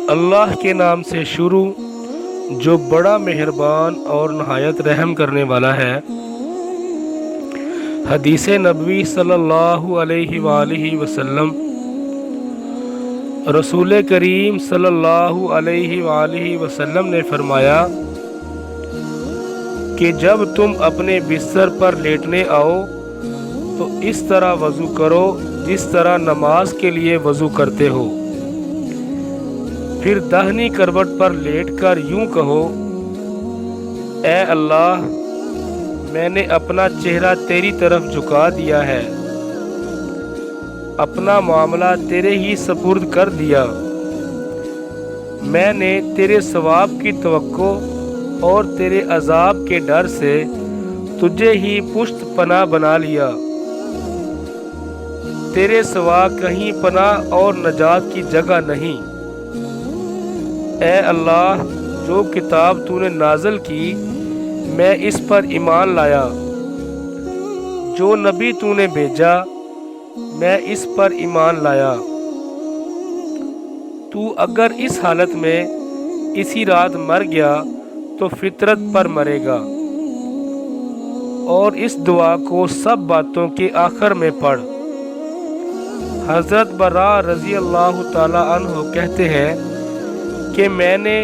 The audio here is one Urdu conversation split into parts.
اللہ کے نام سے شروع جو بڑا مہربان اور نہایت رحم کرنے والا ہے۔ حدیث نبوی صلی اللہ علیہ وآلہ وسلم، رسول کریم صلی اللہ علیہ وآلہ وسلم نے فرمایا کہ جب تم اپنے بستر پر لیٹنے آؤ تو اس طرح وضو کرو جس طرح نماز کے لیے وضو کرتے ہو، پھر داہنی کروٹ پر لیٹ کر یوں کہو: اے اللہ، میں نے اپنا چہرہ تیری طرف جھکا دیا ہے، اپنا معاملہ تیرے ہی سپرد کر دیا، میں نے تیرے ثواب کی توقع اور تیرے عذاب کے ڈر سے تجھے ہی پشت پناہ بنا لیا، تیرے سوا کہیں پناہ اور نجات کی جگہ نہیں۔ اے اللہ، جو کتاب تو نے نازل کی میں اس پر ایمان لایا، جو نبی تو نے بھیجا میں اس پر ایمان لایا، تو اگر اس حالت میں اسی رات مر گیا تو فطرت پر مرے گا۔ اور اس دعا کو سب باتوں کے آخر میں پڑھ۔ حضرت براء رضی اللہ تعالی عنہ کہتے ہیں کہ میں نے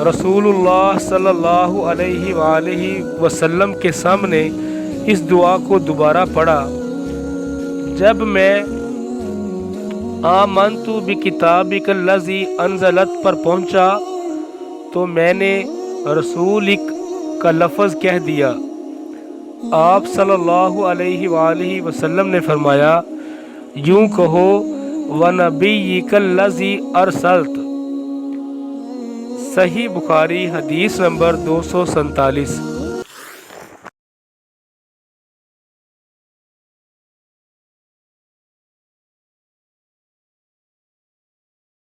رسول اللہ صلی اللہ علیہ وآلہ وسلم کے سامنے اس دعا کو دوبارہ پڑھا۔ جب میں آمنت بکتابک الذی انزلت پر پہنچا تو میں نے رسولک کا لفظ کہہ دیا۔ آپ صلی اللہ علیہ وآلہ وسلم نے فرمایا: یوں کہو: وَنَبِيِّكَ الَّذِي أَرْسَلْتَ۔ صحیح بخاری حدیث نمبر 247۔